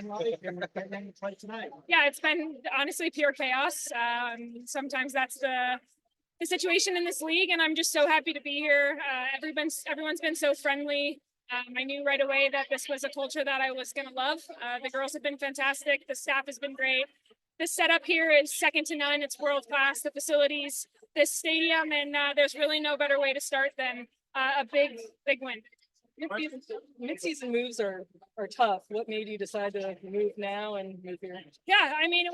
been like and getting to play tonight? Yeah, it's been honestly pure chaos. Sometimes that's the situation in this league, and I'm just so happy to be here. Everyone's been so friendly. I knew right away that this was a culture that I was going to love. The girls have been fantastic. The staff has been great. This setup here is second to none. It's world class. The facilities, this stadium, and there's really no better way to start than a big win. Mid-season moves are tough. What made you decide to move now and move here? Yeah, I mean, it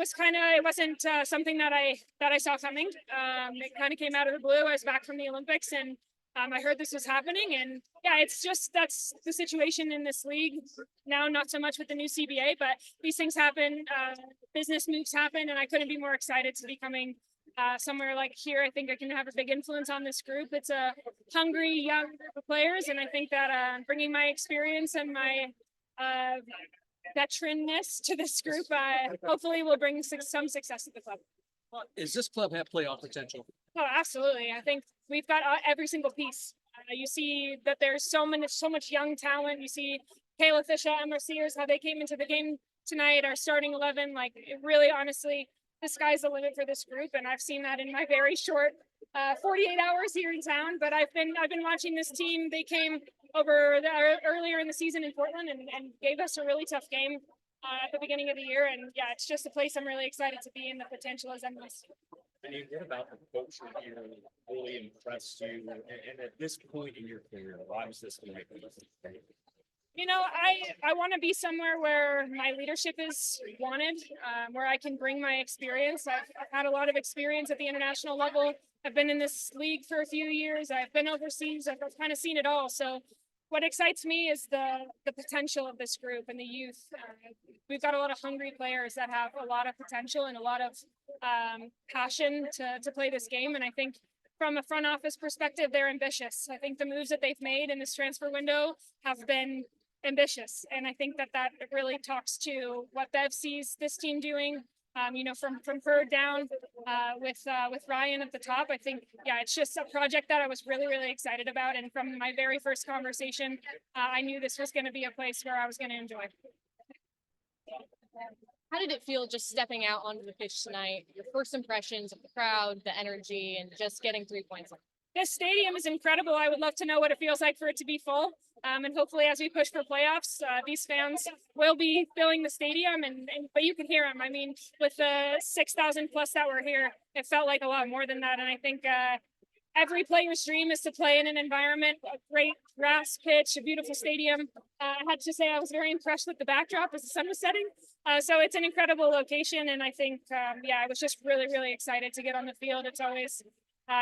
wasn't something that I saw coming. It kind of came out of the blue. I was back from the Olympics, and I heard this was happening. And yeah, it's just that's the situation in this league now. Not so much with the new CBA, but these things happen. Business moves happen, and I couldn't be more excited to be coming somewhere like here. I think I can have a big influence on this group. It's a hungry young group of players, and I think that bringing my experience and my veteranness to this group hopefully will bring some success to the club. Does this club have playoff potential? Oh, absolutely. I think we've got every single piece. You see that there's so much young talent. You see Kayla Fisher, Emma Sears, how they came into the game tonight, our starting 11. Like, it really, honestly, the sky's the limit for this group, and I've seen that in my very short 48 hours here in town. But I've been watching this team. They came over earlier in the season in Portland and gave us a really tough game at the beginning of the year. And yeah, it's just a place I'm really excited to be in. The potential is endless. And what about the culture here really impressed you? And at this point in your career, why was this the right thing? You know, I want to be somewhere where my leadership is wanted, where I can bring my experience. I've had a lot of experience at the international level. I've been in this league for a few years. I've been overseas. I've kind of seen it all. So what excites me is the potential of this group and the youth. We've got a lot of hungry players that have a lot of potential and a lot of passion to play this game. And I think from a front office perspective, they're ambitious. I think the moves that they've made in this transfer window have been ambitious. And I think that really talks to what Bev sees this team doing. You know, from her down with Ryan at the top. I think, yeah, it's just a project that I was really, really excited about. And from my very first conversation, I knew this was going to be a place where I was going to enjoy. How did it feel just stepping out onto the pitch tonight? Your first impressions of the crowd, the energy, and just getting 3 points? This stadium is incredible. I would love to know what it feels like for it to be full. And hopefully as we push for playoffs, these fans will be filling the stadium, but you can hear them. I mean, with the 6,000 plus that were here, it felt like a lot more than that. And I think every player's dream is to play in an environment, a great grass pitch, a beautiful stadium. I had to say I was very impressed with the backdrop as the sun was setting. So it's an incredible location. And I think, yeah, I was just really, really excited to get on the field. It's always,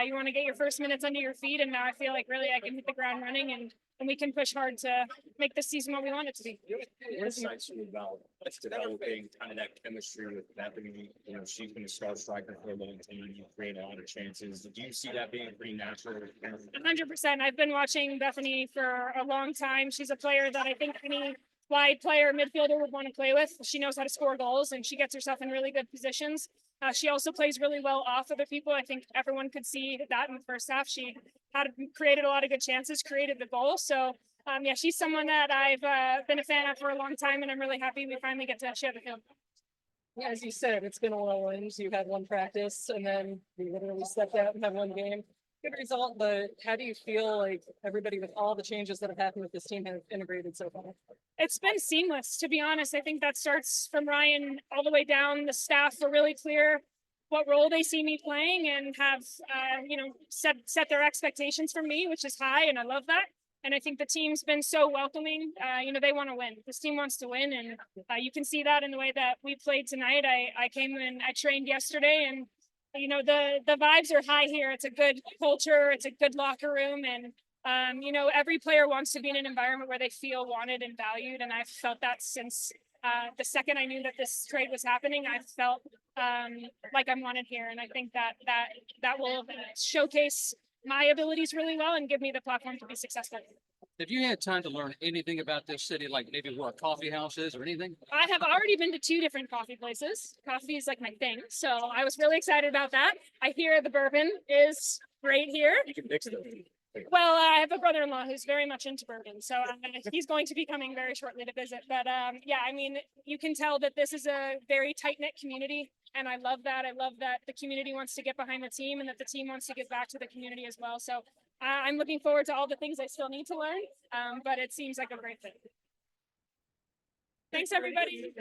you want to get your first minutes under your feet. And now I feel like really I can hit the ground running and we can push hard to make this season what we want it to be. What excites you about developing kind of that chemistry with Bethany? You know, she's been a star striker for a long time. You create a lot of chances. Do you see that being pretty natural? 100%. I've been watching Bethany for a long time. She's a player that I think any wide player, midfielder would want to play with. She knows how to score goals, and she gets herself in really good positions. She also plays really well off other people. I think everyone could see that in the first half. She had created a lot of good chances, created the goal. So, yeah, she's someone that I've been a fan of for a long time, and I'm really happy we finally get to share the field. Yeah, as you said, it's been a whirlwind. You had one practice, and then you literally stepped out and had one game. Good result, but how do you feel like everybody with all the changes that have happened with this team have integrated so far? It's been seamless, to be honest. I think that starts from Ryan all the way down. The staff were really clear what role they see me playing and have, you know, set their expectations for me, which is high, and I love that. And I think the team's been so welcoming. You know, they want to win. This team wants to win, and you can see that in the way that we played tonight. I came in, I trained yesterday, and you know, the vibes are high here. It's a good culture. It's a good locker room. And, you know, every player wants to be in an environment where they feel wanted and valued. And I've felt that since the second I knew that this trade was happening. I felt like I'm wanted here. And I think that will showcase my abilities really well and give me the platform to be successful. Have you had time to learn anything about this city, like maybe where a coffee house is or anything? I have already been to 2 different coffee places. Coffee is like my thing. So I was really excited about that. I hear the bourbon is great here. You can mix them. Well, I have a brother-in-law who's very much into bourbon, so he's going to be coming very shortly to visit. But yeah, I mean, you can tell that this is a very tight-knit community, and I love that. I love that the community wants to get behind the team and that the team wants to give back to the community as well. So I'm looking forward to all the things I still need to learn, but it seems like a great fit. Thanks, everybody.